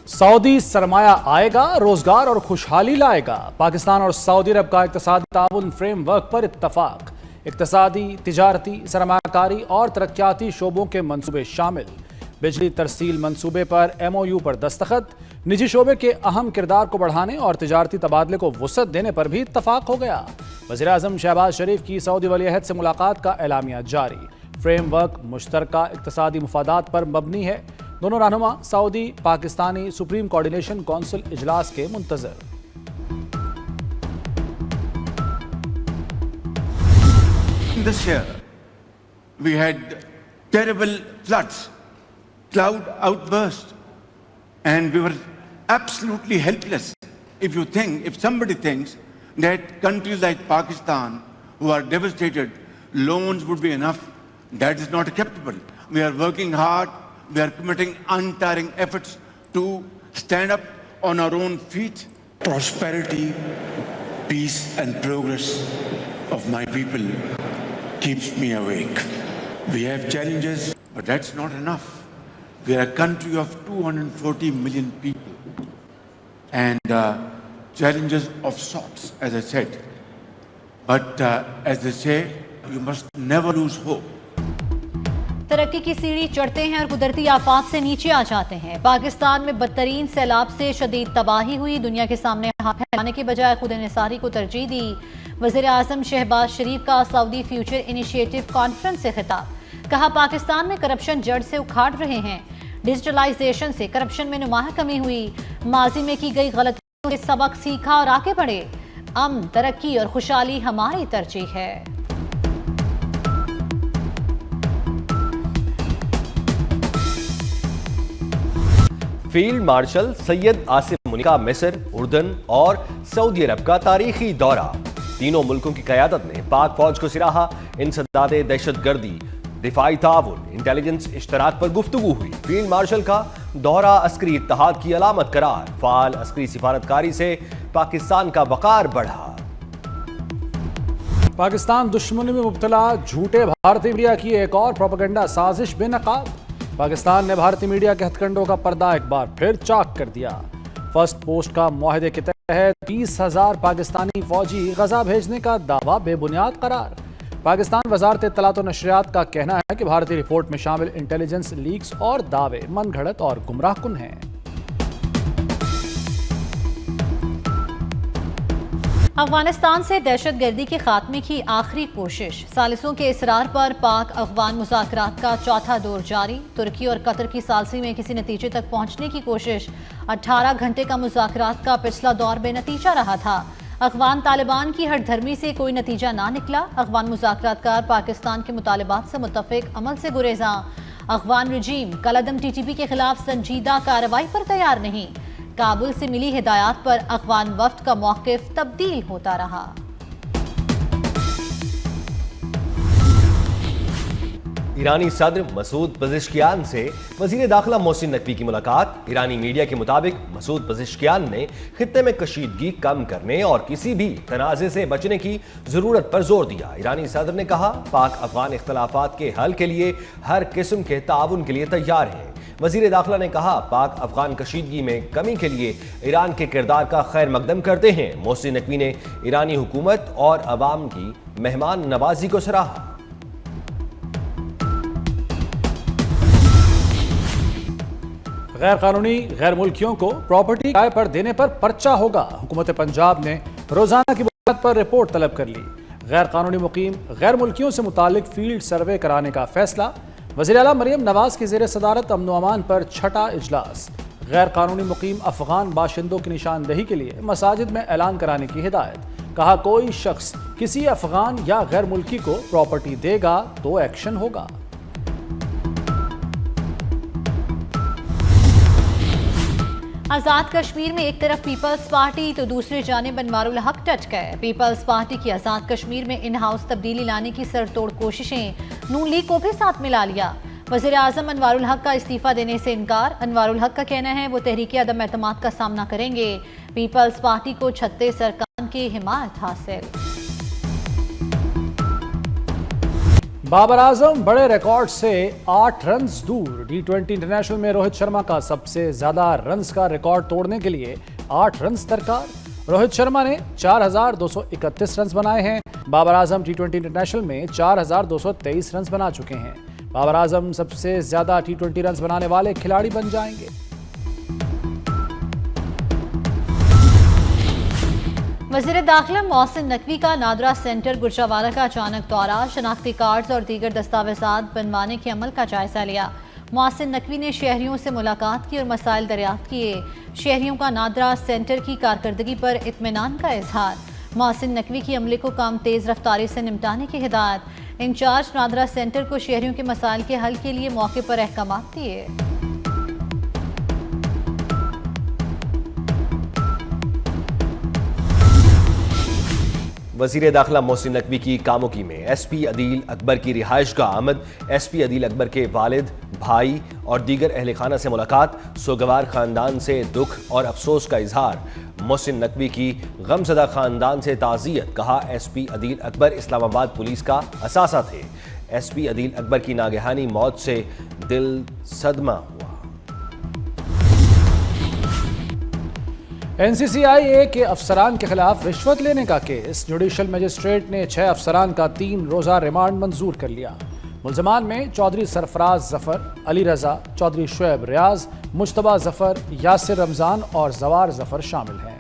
Saudi सरमाया आएगा, रोजगार और खुशहाली लाएगा। पाकिस्तान और सऊदी अरब का इक़्तिसादी ताउन फ्रेमवर्क पर इत्तफाक। इक़्तिसादी, तिजारती, सरमायाकारी और तरक्याती शोबों के मंसूबे शामिल। बिजली तरसील मंसूबे पर MOU पर दस्तखत। निजी शोबे के अहम किरदार को बढ़ाने और तिजारती तबादले को वुसअत देने पर भी इत्तफाक हो गया। वज़ीर आज़म शहबाज शरीफ की सऊदी वली-अहद से मुलाकात का एलामिया जारी। फ्रेमवर्क मुश्तरका इक़्तिसादी मुफादात पर मबनी है। दोनों रहनुमा Saudi Pakistani supreme coordination council इजलास के मुंतज़र। This year we had terrible floods, cloud outburst, and we were absolutely helpless. If somebody thinks that countries like Pakistan who are devastated, loans would be enough, that is not acceptable. We are working hard. We are committing untiring efforts to stand up on our own feet. Prosperity, peace and progress of my people keeps me awake. We have challenges, but that's not enough. We are a country of 240 million people and challenges of sorts, as I said. But as they say, you must never lose hope. तरक्की की सीढ़ी चढ़ते हैं और कुदरती आफात से नीचे आ जाते हैं। पाकिस्तान में बदतरीन सैलाब से शदीद तबाही हुई। दुनिया के सामने हाथ फैलाने के बजाय खुद इंसारी को तरजीह दी। वज़ीर आज़म शहबाज शरीफ का सऊदी फ्यूचर इनिशिएटिव कॉन्फ्रेंस से खिताब। कहा, पाकिस्तान में करप्शन जड़ से उखाड़ रहे हैं। डिजिटलाइजेशन से करप्शन में नुमाह कमी हुई। माजी में की गई गलतियों से सबक सीखा और आगे बढ़े। अमन, तरक्की और खुशहाली हमारी तरजीह है। फील्ड मार्शल सैयद आसिफ मुनी का मिस्र, उर्दन और सऊदी अरब का तारीखी दौरा। तीनों मुल्कों की क़यादत ने पाक फौज को सिराहा। इंसदाद दहशतगर्दी, दिफाई ताउन, इंटेलिजेंस इश्तराक पर गुफ्तगू हुई। फील्ड मार्शल का दौरा अस्करी इत्तेहाद की अलामत करार। फाल अस्करी सिफारतकारी से पाकिस्तान का वक़ार बढ़ा। पाकिस्तान दुश्मनी में मुब्तला झूठे भारतीय मीडिया की एक और प्रोपेगेंडा साजिश बेनकाब। पाकिस्तान ने भारतीय मीडिया के हथकंडों का पर्दा एक बार फिर चाक कर दिया। फर्स्ट पोस्ट का मुआहदे के तहत 20,000 पाकिस्तानी फौजी गजा भेजने का दावा बेबुनियाद करार। पाकिस्तान वजारत इत्तलात और नशरियात का कहना है कि भारतीय रिपोर्ट में शामिल इंटेलिजेंस लीक्स और दावे मनगढ़ंत और गुमराहकुन हैं। अफगानिस्तान से दहशतगर्दी के खात्मे की आखिरी कोशिश। सालिसों के इसरार पर पाक अफगान मुज़ाकरात का चौथा दौर जारी। तुर्की और कतर की सालसी में किसी नतीजे तक पहुंचने की कोशिश। 18 घंटे का मुज़ाकरात का पिछला दौर बेनतीजा रहा था। अफगान तालिबान की हठधर्मी से कोई नतीजा ना निकला। अफगान मुज़ाकरातकार पाकिस्तान के मुतालिबात से मुत्तफ़िक अमल से गुरेज़ा। अफगान रजीम कलअदम TTP के खिलाफ संजीदा कार्रवाई पर तैयार नहीं। काबुल से मिली हिदायत पर अफगान वफ्द का मौक़िफ़ तब्दील होता रहा। ईरानी सदर मसूद पज़ेश्कियान से वज़ीर दाखिला मोहसिन नकवी की मुलाकात। ईरानी मीडिया के मुताबिक मसूद पज़ेश्कियान ने खित्ते में कशीदगी कम करने और किसी भी तनाज़े से बचने की ज़रूरत पर जोर दिया। ईरानी सदर ने कहा, पाक अफगान इख्तलाफात के हल के लिए हर किस्म के ताउन के लिए तैयार हैं। वज़ीर दाखिला ने कहा, पाक अफगान कशीदगी में कमी के लिए ईरान के किरदार का खैर मकदम करते हैं। मोहसिन नकवी ने ईरानी हुकूमत और अवाम की मेहमान नवाजी को सराहा। गैर कानूनी गैर मुल्कियों को प्रॉपर्टी किराए पर देने पर पर्चा होगा। हुकूमत पंजाब ने रोजाना की बुनियाद पर रिपोर्ट तलब कर ली। गैर कानूनी मुकीम गैर मुल्कियों से मुतालिक फील्ड सर्वे कराने का फैसला। वज़ीर आला मरियम नवाज की ज़ेर सदारत अमन व अमान पर छठा इजलास। गैर कानूनी मुकीम अफगान बाशिंदों की निशानदही के लिए मसाजिद में ऐलान कराने की हिदायत। कहा, कोई शख्स किसी अफगान या गैर मुल्की को प्रॉपर्टी देगा तो एक्शन होगा। आज़ाद कश्मीर में एक तरफ पीपल्स पार्टी तो दूसरी जानिब अनवारुल हक डट गए। पीपल्स पार्टी की आज़ाद कश्मीर में इन हाउस तब्दीली लाने की सरतोड़ कोशिशें। नून लीग को भी साथ मिला लिया। वज़ीर आज़म अनवारुल हक का इस्तीफा देने से इनकार। अनवारुल हक का कहना है वो तहरीक अदम एतमाद का सामना करेंगे। पीपल्स पार्टी को 36 अरकान की हिमायत हासिल। बाबर आजम बड़े रिकॉर्ड से 8 रन्स दूर। T20 इंटरनेशनल में रोहित शर्मा का सबसे ज्यादा रन्स का रिकॉर्ड तोड़ने के लिए 8 रन्स दरकार। रोहित शर्मा ने 4,231 रन्स बनाए हैं। बाबर आजम T20 इंटरनेशनल में 4,223 रन्स बना चुके हैं। बाबर आजम सबसे ज्यादा T20 रन्स बनाने वाले खिलाड़ी बन जाएंगे। वज़ीर दाखिला मोहसिन नकवी का नादरा सेंटर गुजरावाला का अचानक दौरा, शनाख्ती कार्ड्स और दीगर दस्तावेजात बनवाने के अमल का जायजा लिया। मोहसिन नकवी ने शहरियों से मुलाकात की और मसाइल दरियाफ्त किए। शहरियों का नादरा सेंटर की कारकर्दगी पर इत्मीनान का इजहार। मोहसिन नकवी की अमले को काम तेज़ रफ्तारी से निपटाने की हिदायत। इंचार्ज नादरा सेंटर को शहरियों के मसाइल के हल के लिए मौके पर अहकामात दिए। वज़ीर दाखिला मोहसिन नकवी की कामोगी में SP अदील अकबर की रिहाइशगाह आमद। SP अदील अकबर के वालिद, भाई और दीगर अहल खाना से मुलाकात। सोगवार खानदान से दुख और अफसोस का इजहार। मोहसिन नकवी की गमज़दा खानदान से ताज़ियत। कहा SP अदील अकबर इस्लामाबाद पुलिस का असासा थे। SP अदील अकबर की नागहानी मौत से दिल सदमा हुआ। NCCIA के अफसरान के खिलाफ रिश्वत लेने का केस। जुडिशल मजिस्ट्रेट ने 6 अफसरान का 3 रोज़ा रिमांड मंजूर कर लिया। मुल्ज़मान में चौधरी सरफराज जफर, अली रजा, चौधरी शुएब रियाज, मुश्तबा जफर, यासिर रमजान और जवार जफर शामिल हैं।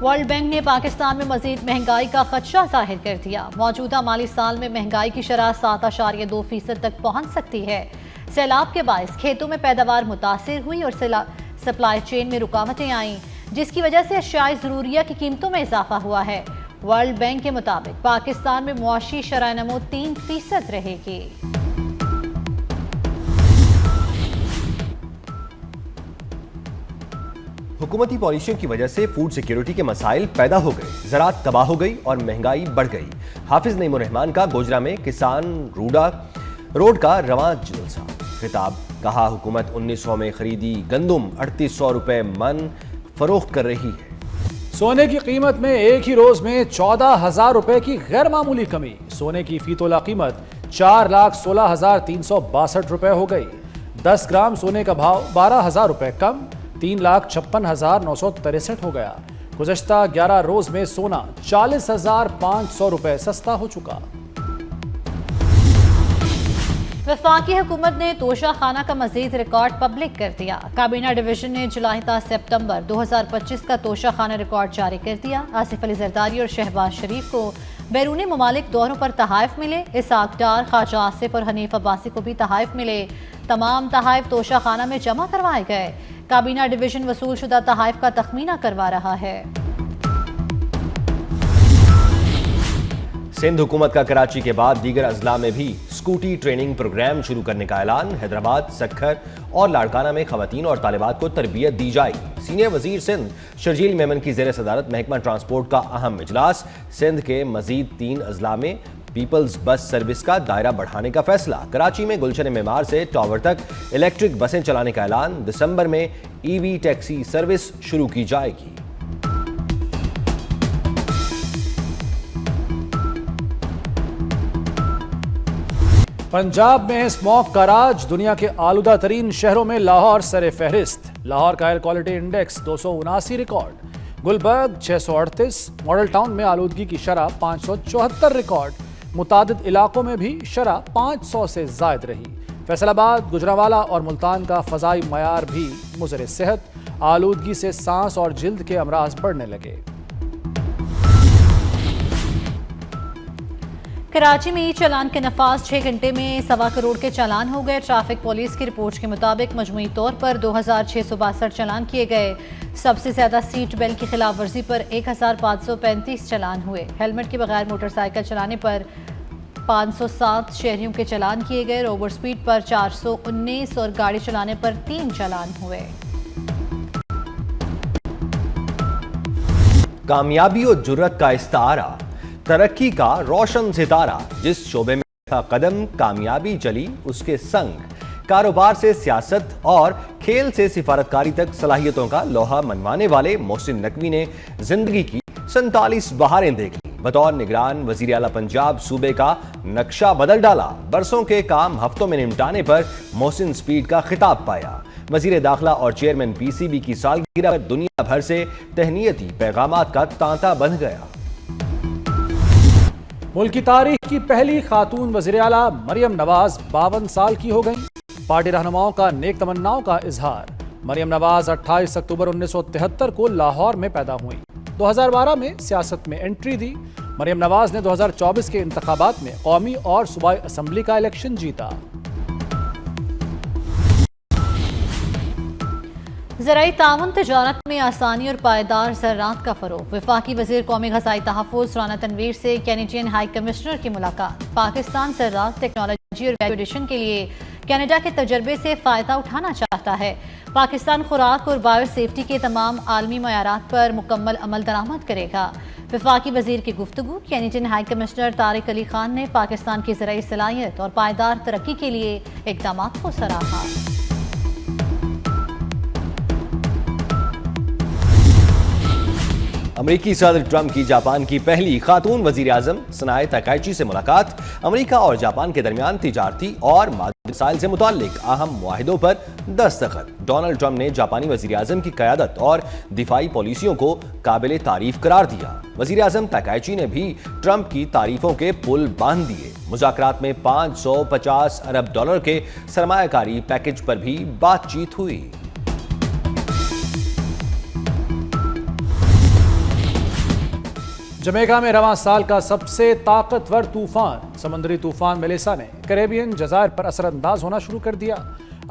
वर्ल्ड बैंक ने पाकिस्तान में मजीद महंगाई का खदशा जाहिर कर दिया। मौजूदा माली साल में महंगाई की शरह 7.2% तक पहुंच सकती है। सैलाब के बायस खेतों में पैदावार मुतासिर हुई और सप्लाई चेन में रुकावटें आईं, जिसकी वजह से अशियाए ज़रूरिया की कीमतों में इजाफा हुआ है। वर्ल्ड बैंक के मुताबिक पाकिस्तान में मुआशी शरह नमो 3% रहेगी। हुकूमती पॉलिसियों की वजह से फूड सिक्योरिटी के मसाइल पैदा हो गए, ज़राअत तबाह हो गई और महंगाई बढ़ गई। हाफिज नईमुर रहमान का गोजरा में किसान रोड का रवां जलसा। खिताब। कहा हुकूमत 1900 में खरीदी गंदुम 3800 रुपए मन फरोख्त कर रही है। सोने की कीमत में एक ही रोज में 14,000 रुपए की गैर मामूली कमी। सोने की फी तोला कीमत 4,16,362 रुपए हो गई। 10 ग्राम सोने का भाव 12,000 रुपए कम 3,56,963 हो गया। गुज़श्ता 11 रोज में सोना 40,500 रुपए सस्ता हो चुका। वफाकी हुकूमत ने तोशा खाना का मजीद रिकॉर्ड पब्लिक कर दिया। काबीना डिवीजन ने जुलाई ta सितंबर 2025 का तोशा खाना रिकॉर्ड जारी कर दिया। आसिफ अली जरदारी और शहबाज शरीफ को बैरूनी ममालिक दौरों पर तहाइफ मिले। इसाक डार, ख्वाजा आसिफ और हनीफ अब्बासी को भी तहाइफ मिले। तमाम तहाइफ तोशा खाना में जमा करवाए गए। काबीना डिवीजन वसूल शुदा तहाइफ का तखमीना करवा रहा है। सिंध हुकूमत का कराची के बाद दीगर अजला में भी स्कूटी ट्रेनिंग प्रोग्राम शुरू करने का ऐलान। हैदराबाद, सक्खर और लाड़काना में खवातीन और तालिबात को तरबियत दी जाएगी। सीनियर वजीर सिंध शर्जील मेमन की ज़ेर सदारत महकमा ट्रांसपोर्ट का अहम इजलास। सिंध के मजीद 3 अजला में पीपल्स बस सर्विस का दायरा बढ़ाने का फैसला। कराची में गुलशन मेमार से टावर तक इलेक्ट्रिक बसें चलाने का ऐलान। दिसंबर में EV टैक्सी सर्विस शुरू की जाएगी। पंजाब में स्मॉग का राज। दुनिया के आलूदा तरीन शहरों में लाहौर सरे फहरिस्त। लाहौर का air quality index 279 record. Gulberg 638। Model town में आलूदगी की शरह 574 रिकॉर्ड। मुतादिद इलाकों में भी शरह 500 से जायद रही। फैसलाबाद, गुजरावाला और मुल्तान का फ़ज़ाई मयार भी मुज़र सेहत। आलूदगी से सांस और जिल्द के अमराज बढ़ने लगे। कराची में चालान के नफाज 6 घंटे में 1.25 करोड़ के चालान हो गए। ट्रैफिक पुलिस की रिपोर्ट के मुताबिक मजमूई तौर पर 2,662 चालान किए गए। सबसे ज्यादा सीट बेल्ट की खिलाफ वर्जी पर 1,535 चालान हुए। हेलमेट के बगैर मोटरसाइकिल चलाने पर 507 शहरियों के चालान किए गए। ओवर स्पीड पर 419 और गाड़ी चलाने पर 3 चालान हुए। कामयाबी और जुर्रत का इस्तारा, तरक्की का रोशन सितारा। जिस शोबे में था कदम कामयाबी चली उसके संग। कारोबार से सियासत और खेल से सिफारतकारी तक सलाहियतों का लोहा मनवाने वाले मोहसिन नकवी ने जिंदगी की 47 बहारें देख ली। बतौर निगरान वजीर आला पंजाब सूबे का नक्शा बदल डाला। बरसों के काम हफ्तों में निपटाने पर मोहसिन स्पीड का खिताब पाया। वजीर दाखिला और चेयरमैन पीसीबी की सालगिरह पर दुनिया भर से तहनीयती पैगामात का तांता बंध गया। मुल्क की तारीख की पहली खातून वज़ीर आला मरियम नवाज 52 साल की हो गईं। पार्टी रहनुमाओं का नेक तमन्नाओं का इजहार। मरियम नवाज 28 अक्टूबर 1973 को लाहौर में पैदा हुई। 2012 में सियासत में एंट्री दी। मरियम नवाज ने 2024 के इंतखाबात में कौमी और सूबाई असम्बली का इलेक्शन जीता। ज़राई ताउन तिजारत में आसानी और पायदार ज़राअत का फ़रोग़। वफाकी वज़ीर कौमी ग़ज़ाई तहफ़्फ़ुज़ राना तनवीर से कैनेडियन हाई कमिश्नर की मुलाकात। पाकिस्तान ज़राअत टेक्नोलॉजी और वैल्यू एडिशन के लिए कनाडा के तजर्बे से फ़ायदा उठाना चाहता है। पाकिस्तान खुराक और बायो सेफ्टी के तमाम आलमी मयारात पर मुकम्मल अमल दरामद करेगा। वफाकी वज़ीर की गुफ्तगू। Canadian high commissioner Tariq Ali Khan ने पाकिस्तान की ज़राई सलाहियत और पायदार तरक्की के लिए इक़दामात को सराहा। अमेरिकी सदर ट्रंप की जापान की पहली खातून वजीर आजम सनाए तकाइची से मुलाकात। अमेरिका और जापान के दरमियान तिजारती और मादी मसाइल से मुताल्लिक अहम मुआहिदों पर दस्तखत। डोनाल्ड ट्रंप ने जापानी वजीर आजम की क़यादत और दिफाई पॉलिसियों को काबिल तारीफ करार दिया। वजीर आजम तकाइची ने भी ट्रंप की तारीफों के पुल बांध दिए। मुज़ाकरात में $550 अरब के सरमायाकारी पैकेज पर भी बातचीत हुई। जमैका में रवां साल का सबसे ताकतवर तूफान समुद्री तूफान मेलिसा ने कैरेबियन जज़ायर पर असरअंदाज होना शुरू कर दिया।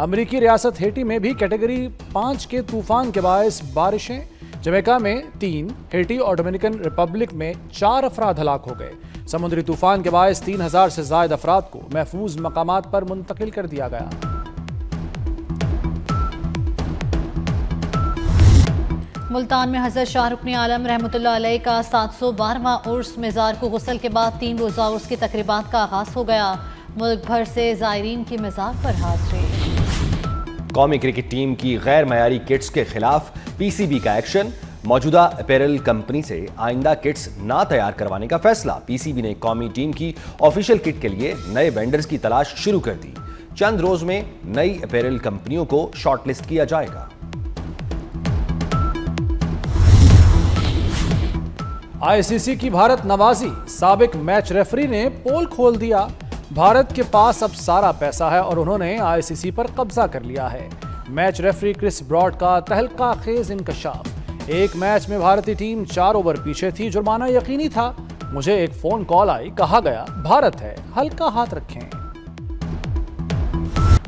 अमरीकी रियासत हेटी में भी कैटेगरी 5 के तूफान के बायस बारिशें। जमैका में 3, हेटी और डोमिनिकन रिपब्लिक में 4 अफराद हलाक हो गए। समुद्री तूफान के बायस 3000 से ज़ायद अफराद को महफूज मकामात पर मुंतकिल कर दिया गया। मुल्तान में हज़रत शाह रुकन आलम रहमतुल्लाह अलैह का 712वां उर्स मिज़ार को गुस्ल के बाद 3 रोज़ा उर्स की तकरीबात का आगाज़ हो गया। मुल्क भर से ज़ायरीन की मिज़ार पर हाज़िरी। कौमी क्रिकेट टीम की गैर मयारी किट्स के खिलाफ पीसीबी का एक्शन। मौजूदा अपैरल कंपनी से आइंदा किट्स ना तैयार करवाने का फैसला। पीसीबी ने कौमी टीम की ऑफिशियल किट के लिए नए वेंडर्स की तलाश शुरू कर दी। चंद रोज में नई अपैरल कंपनियों को शॉर्टलिस्ट किया जाएगा। आईसीसी की भारत नवाजी। साबिक मैच रेफरी ने पोल खोल दिया। भारत के पास अब सारा पैसा है और उन्होंने आईसीसी पर कब्जा कर लिया है। मैच रेफरी क्रिस ब्रॉड का तहलका खेज इंकशाफ। एक मैच में भारतीय टीम 4 ओवर पीछे थी। जुर्माना यकीनी था। मुझे एक फोन कॉल आई, कहा गया भारत है, हल्का हाथ रखें।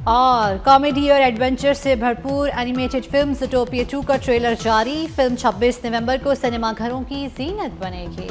और कॉमेडी और एडवेंचर से भरपूर एनिमेटेड फिल्म ज़ूटोपिया 2 का ट्रेलर जारी। फिल्म 26 नवंबर को सिनेमाघरों की ज़ीनत बनेगी।